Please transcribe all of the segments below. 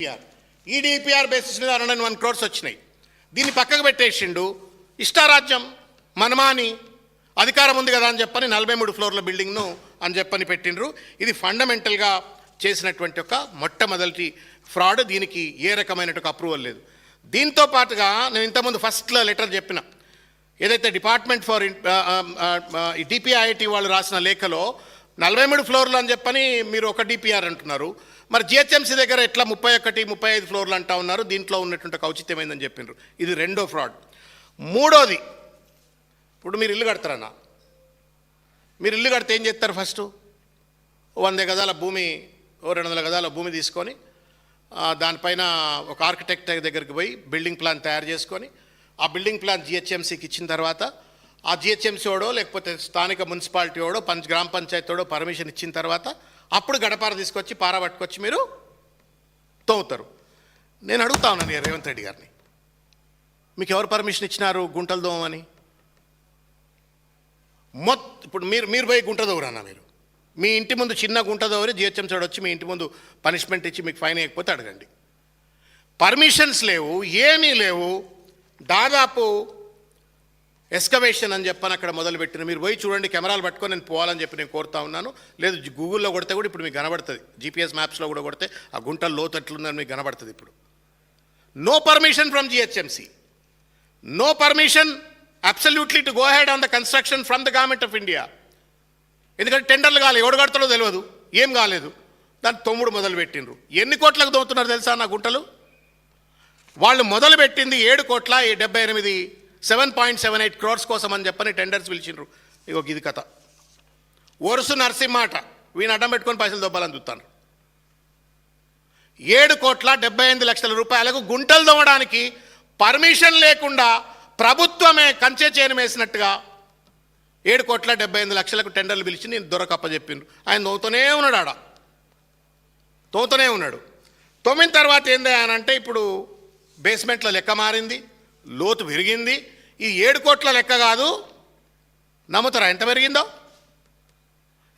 ఈ DPR basis మీద 101 crores వచ్చినాయి. దీన్ని పక్కకు పెట్టేసిండు. ఇష్టారాజ్యం మనమాని అధికారం ఉంది కదా అని చెప్పని 43 ఫ్లోర్ల బిల్డింగ్ను అని చెప్పని పెట్టిండ్రు. ఇది ఫండమెంటల్గా చేసినటువంటి ఒక మొట్టమొదటి ఫ్రాడ్. దీనికి ఏ రకమైనటువంటి అప్రూవల్ లేదు. దీంతో పాటుగా నేను ఇంతకుముందు ఫస్ట్లో లెటర్ చెప్పిన ఏదైతే డిపార్ట్మెంట్ ఫర్ డిపిఐఐటి వాళ్ళు రాసిన లేఖలో 43 ఫ్లోర్లు అని చెప్పని మీరు ఒక డిపిఆర్ అంటున్నారు. మరి జిహెచ్ఎంసీ దగ్గర ఎట్లా 31, 35 ఫ్లోర్లు అంటా ఉన్నారు. దీంట్లో ఉన్నటువంటి ఔచిత్యమైందని చెప్పిండ్రు. ఇది రెండో ఫ్రాడ్. మూడోది, ఇప్పుడు మీరు ఇల్లు కడతారన్నా, మీరు ఇల్లు కడితే ఏం చేస్తారు? ఫస్ట్ 100 గజాల భూమి, 200 గజాల భూమి తీసుకొని దానిపైన ఒక ఆర్కిటెక్ట్ దగ్గరికి పోయి బిల్డింగ్ ప్లాన్ తయారు చేసుకొని ఆ బిల్డింగ్ ప్లాన్ జిహెచ్ఎంసీకి ఇచ్చిన తర్వాత ఆ జిహెచ్ఎంసీ వాడో లేకపోతే స్థానిక మున్సిపాలిటీ వాడో గ్రామ పంచాయతీ వాడో పర్మిషన్ ఇచ్చిన తర్వాత అప్పుడు గడపార తీసుకొచ్చి పార పట్టుకొచ్చి మీరు తోముతారు. నేను అడుగుతా ఉన్నాను రేవంత్ రెడ్డి గారిని, మీకు ఎవరు పర్మిషన్ ఇచ్చినారు గుంటలు దోమని? ఇప్పుడు మీరు పోయి గుంట దోవరన్నా, మీరు మీ ఇంటి ముందు చిన్న గుంట దోవరి జిహెచ్ఎంసీ వచ్చి మీ ఇంటి ముందు పనిష్మెంట్ ఇచ్చి మీకు ఫైన్ వేయకపోతే అడగండి. పర్మిషన్స్ లేవు, ఏమీ లేవు. దాదాపు ఎస్కవేషన్ అని చెప్పని అక్కడ మొదలుపెట్టిన మీరు పోయి చూడండి. కెమెరాలు పట్టుకొని నేను పోవాలని చెప్పి నేను కోరుతా ఉన్నాను. లేదు గూగుల్లో కొడితే కూడా ఇప్పుడు మీకు కనబడుతుంది, జీపీఎస్ మ్యాప్స్లో కూడా కొడితే ఆ గుంటల లోతు ఎట్లుందని మీకు కనబడుతుంది. ఇప్పుడు no permission from GHMC, no permission absolutely to go head on the construction from the government of India. ఎందుకంటే టెండర్లు కాలేదు, ఎవడు కడతాడో తెలియదు, ఏం కాలేదు. దాన్ని తొమ్ముడు మొదలుపెట్టిండ్రు. ఎన్ని కోట్లకు దోతున్నారు తెలుసా నా గుంటలు? వాళ్ళు మొదలుపెట్టింది 7,78 7.78 crores కోసం అని చెప్పని టెండర్స్ పిలిచిండ్రు. ఇగో ఇది కథ. ఒరుసు నరసింహమాట వీని అడ్డం పెట్టుకొని పైసలు దొబ్బాలని చూస్తాను. 7,78 లక్షల గుంటలు దొమ్మడానికి పర్మిషన్ లేకుండా ప్రభుత్వమే కంచె చేను వేసినట్టుగా 7,78 లక్షలకు టెండర్లు పిలిచి నేను దొరకప్ప చెప్పిండ్రు. ఆయన తోతూనే ఉన్నాడు, తోతూనే ఉన్నాడు. తొమ్మిన తర్వాత ఏంది అని అంటే ఇప్పుడు బేస్మెంట్లో లెక్క మారింది, లోతు పెరిగింది. ఈ 7 కోట్ల లెక్క కాదు, నమ్ముతారా ఎంత పెరిగిందో?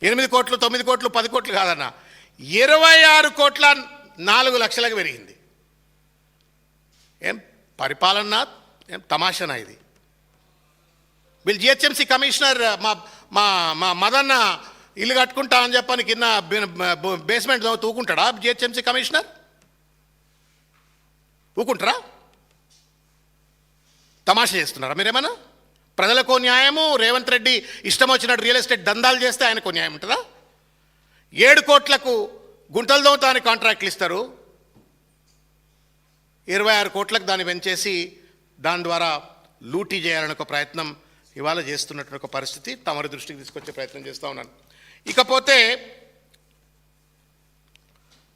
8 కోట్లు, 9 కోట్లు, 10 కోట్లు కాదన్న, 26,04,00,000 పెరిగింది. ఏం పరిపాలన, ఏం తమాషనా ఇది? వీళ్ళు జిహెచ్ఎంసీ కమిషనర్ మా మదన్న ఇల్లు కట్టుకుంటా అని చెప్పని కింద బేస్మెంట్ తూకుంటాడా జిహెచ్ఎంసీ కమిషనర్? ఊకుంటారా? తమాషా చేస్తున్నారా మీరేమన్నా? ప్రజలకు న్యాయము, రేవంత్ రెడ్డి ఇష్టం వచ్చినట్టు రియల్ ఎస్టేట్ దందాలు చేస్తే ఆయనకు న్యాయం ఉంటుందా? 7 కోట్లకు గుంటలు దోమతానికి కాంట్రాక్ట్లు ఇస్తారు, 26 కోట్లకు దాన్ని పెంచేసి దాని ద్వారా లూటీ చేయాలని ఒక ప్రయత్నం ఇవాళ చేస్తున్నటువంటి ఒక పరిస్థితి తమరి దృష్టికి తీసుకొచ్చే ప్రయత్నం చేస్తూ ఉన్నాను. ఇకపోతే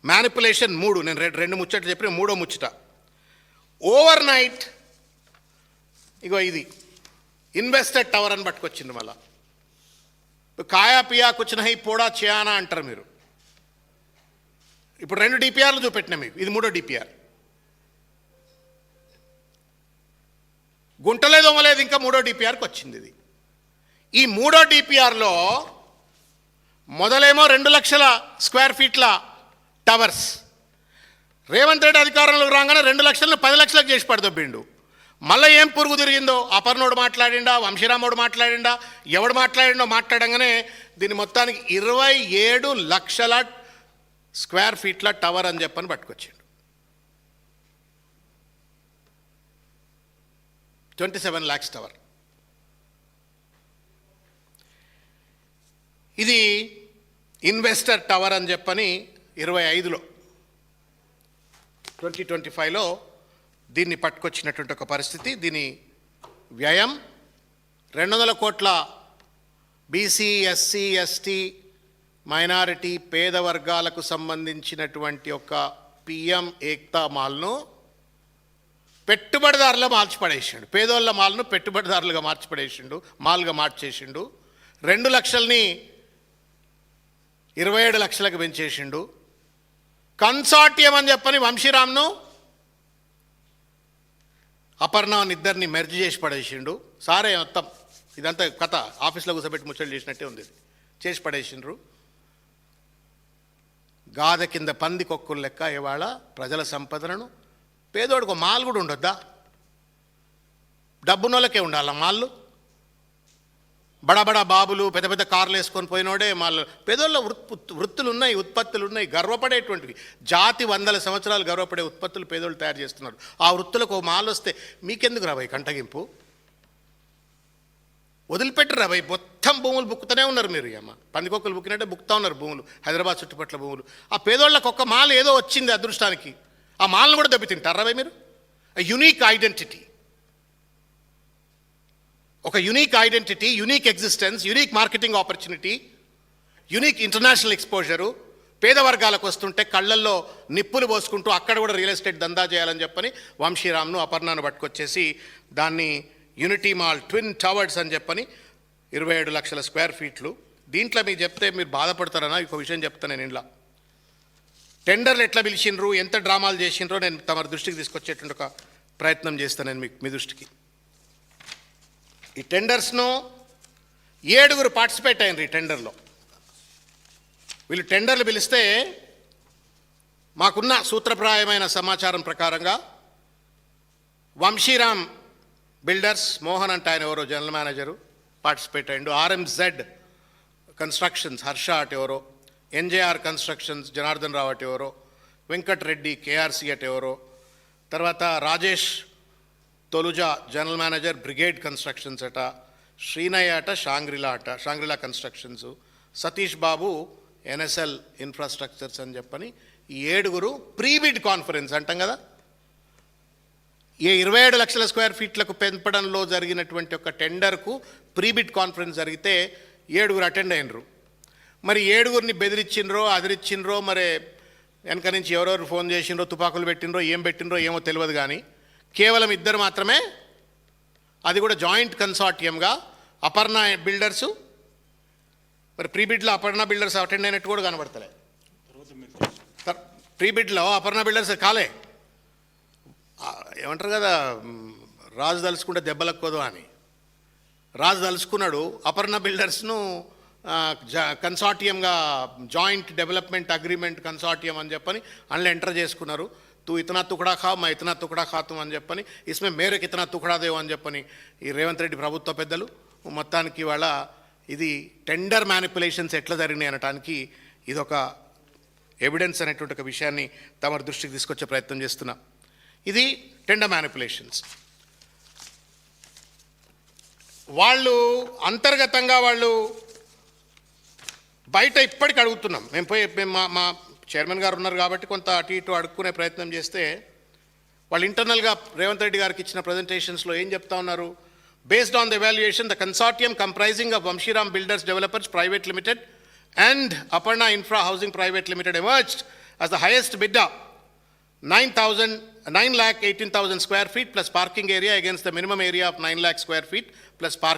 మ్యానిపులేషన్ 3, నేను రెండు ముచ్చట్లు చెప్పిన మూడో ముచ్చట ఓవర్ నైట్. ఇగో ఇది ఇన్వెస్టర్ టవర్ అని పట్టుకొచ్చింది. మళ్ళా కాయా పియా కుచ్ నహీ పోడా చియానా అంటారు మీరు. ఇప్పుడు 2 డిపిఆర్లు చూపెట్టినా మీకు, ఇది 3వ డిపిఆర్. గుంటలే దొమ్మలేదు, ఇంకా 3వ డిపిఆర్కి వచ్చింది ఇది. ఈ 3వ డిపిఆర్లో మొదలేమో 2 లక్షల స్క్వేర్ ఫీట్ల టవర్స్. రేవంత్ రెడ్డి అధికారంలోకి రాగానే 2 లక్షలను 10 లక్షలకు చేసి పడదొబ్బిండు. మళ్ళీ ఏం పురుగు తిరిగిందో, అపర్ణోడు మాట్లాడిండా, వంశీరామోడు మాట్లాడిండా, ఎవడు మాట్లాడిండో మాట్లాడంగానే దీన్ని మొత్తానికి 27 లక్షల స్క్వేర్ ఫీట్ల టవర్ అని చెప్పని పట్టుకొచ్చిండు. 27 lakhs టవర్. ఇది ఇన్వెస్టర్ టవర్ అని చెప్పని 25లో 2025లో దీన్ని పట్టుకొచ్చినటువంటి ఒక పరిస్థితి. దీని వ్యయం 200 కోట్ల. బీసీ, ఎస్సీ, ఎస్టీ, మైనారిటీ, పేద వర్గాలకు సంబంధించినటువంటి ఒక పిఎం ఏక్తా మాల్ను పెట్టుబడిదారులు మార్చిపడేసిండు. పేదోళ్ళ మాల్ను పెట్టుబడిదారులుగా మార్చిపడేసిండు, మాల్గా మార్చేసిండు. 2 లక్షల్ని 27 లక్షలకు పెంచేసిండు. కన్సార్టియం అని చెప్పని వంశీరామ్ను అపర్ణాన్ని ఇద్దరిని మెర్జ్ చేసి పడేసిండు. సారే మొత్తం ఇదంతా కథ ఆఫీస్లో కూర్చోబెట్టి ముచ్చట్లు చేసినట్టే ఉంది, చేసి పడేసిండ్రు. గాథ కింద పంది కొక్కులు లెక్క ఇవాళ ప్రజల సంపదలను పేదోడికి ఒక మాల్ కూడా ఉండొద్దా? డబ్బునోళ్ళకే ఉండాలి మాళ్ళు. బడా బాబులు పెద్ద పెద్ద కార్లు వేసుకొని పోయినోడే మాళ్ళు. పేదోళ్ళ వృత్తులు ఉన్నాయి, ఉత్పత్తులు ఉన్నాయి, గర్వపడేటువంటివి, జాతి వందల సంవత్సరాలు గర్వపడే ఉత్పత్తులు పేదోళ్ళు తయారు చేస్తున్నారు. ఆ వృత్తులకు ఒక మాల్ వస్తే మీకెందుకు రాబాయి కంటగింపు? వదిలిపెట్టరు రాబాయి. మొత్తం భూములు బుక్కుతూనే ఉన్నారు మీరు. అమ్మ పందికొక్కలు బుక్కినట్టే బుక్తా ఉన్నారు భూములు, హైదరాబాద్ చుట్టుపట్ల భూములు. ఆ పేదోళ్ళకు ఒక్క మాల్ ఏదో వచ్చింది అదృష్టానికి, ఆ మాల్ను కూడా దెబ్బతింటారు రాబాయి మీరు. యునీక్ ఐడెంటిటీ, ఒక unique identity, unique existence, unique marketing opportunity, unique international exposure పేద వర్గాలకు వస్తుంటే కళ్ళల్లో నిప్పులు పోసుకుంటూ అక్కడ కూడా రియల్ ఎస్టేట్ దందా చేయాలని చెప్పని వంశీరామ్ను అపర్ణను పట్టుకొచ్చేసి దాన్ని యూనిటీ మాల్ ట్విన్ టవర్స్ అని చెప్పని 27 లక్షల స్క్వేర్ ఫీట్లు. దీంట్లో మీకు చెప్తే మీరు బాధపడతారన్నా ఇంకో విషయం చెప్తాను నేను. ఇంట్లో టెండర్లు ఎట్లా పిలిచిండ్రు, ఎంత డ్రామాలు చేసిండ్రో నేను తమ దృష్టికి తీసుకొచ్చేటువంటి ఒక ప్రయత్నం చేస్తాను నేను మీ దృష్టికి. ఈ టెండర్స్ను 7 పార్టిసిపేట్ అయినారు ఈ టెండర్లో. వీళ్ళు టెండర్లు పిలిస్తే మాకున్న సూత్రప్రాయమైన సమాచారం ప్రకారంగా వంశీరామ్ బిల్డర్స్, మోహన్ అంటే ఆయన ఎవరో జనరల్ మేనేజరు, పార్టిసిపేట్ అయ్యిండు. RMZ కన్స్ట్రక్షన్స్ హర్ష అటు ఎవరో, NJR కన్స్ట్రక్షన్స్ జనార్దన్ రావు అటు ఎవరో, వెంకటరెడ్డి KRC అటు ఎవరో, తర్వాత రాజేష్ తొలుజా జనరల్ మేనేజర్ బ్రిగేడ్ కన్స్ట్రక్షన్స్ అట, శ్రీనయ్య అట Shangrila constructions, Satish Babu NSL infrastructures అని చెప్పని ఈ 7 ప్రీబిడ్ కాన్ఫరెన్స్ అంటాం కదా. ఈ 27 లక్షల స్క్వేర్ ఫీట్లకు పెంపడంలో జరిగినటువంటి ఒక టెండర్కు ప్రీబిడ్ కాన్ఫరెన్స్ జరిగితే 7 అటెండ్ అయినరు. మరి 7 బెదిరించిండ్రో అదిరిచ్చిండ్రో, మరి వెనక నుంచి ఎవరెవరు ఫోన్ చేసిండ్రో, తుపాకులు పెట్టిండ్రో, ఏం పెట్టిండ్రో ఏమో తెలియదు. కానీ కేవలం 2 మాత్రమే, అది కూడా జాయింట్ కన్సార్టియంగా అపర్ణ బిల్డర్సు, మరి ప్రీబిడ్లో అపర్ణ బిల్డర్స్ అటెండ్ అయినట్టు కూడా కనబడతలే. ప్రీబిడ్లో అపర్ణ బిల్డర్స్ కాలే, ఏమంటారు కదా, రాజు తలుచుకుంటే దెబ్బలక్కదు అని. రాజు తలుచుకున్నాడు అపర్ణ బిల్డర్స్ను కన్సార్టియంగా జాయింట్ డెవలప్మెంట్ అగ్రిమెంట్ కన్సార్టియం అని చెప్పని అందులో ఎంటర్ చేసుకున్నారు. తూ ఇతనా తుకడా ఖా మా ఇతనా తుకడా ఖాతు అని చెప్పని, ఇస్మే మేరకు ఇతనా తుకడా దేవు అని చెప్పని ఈ రేవంత్ రెడ్డి ప్రభుత్వ పెద్దలు మొత్తానికి వాళ్ళ ఇది టెండర్ మ్యానిపులేషన్స్ ఎట్లా జరిగినాయి అనటానికి ఇదొక ఎవిడెన్స్ అనేటువంటి ఒక విషయాన్ని తమ దృష్టికి తీసుకొచ్చే ప్రయత్నం చేస్తున్నా. ఇది టెండర్ మ్యానిపులేషన్స్. వాళ్ళు అంతర్గతంగా వాళ్ళు బయట ఇప్పటికి అడుగుతున్నాం మేము మా చైర్మన్ గారు ఉన్నారు కాబట్టి కొంత అటు ఇటు అడుక్కునే ప్రయత్నం చేస్తే వాళ్ళు ఇంటర్నల్గా రేవంత్ రెడ్డి గారికి ఇచ్చిన ప్రజెంటేషన్స్లో ఏం చెప్తా ఉన్నారు? Based on the evaluation, the consortium comprising of Vamshiram Builders Developers Private Limited and Aparna Infra Housing Private Limited emerged as the highest bidder, 9,18,000 square feet plus parking area against the minimum area of 9 lakh square feet plus parking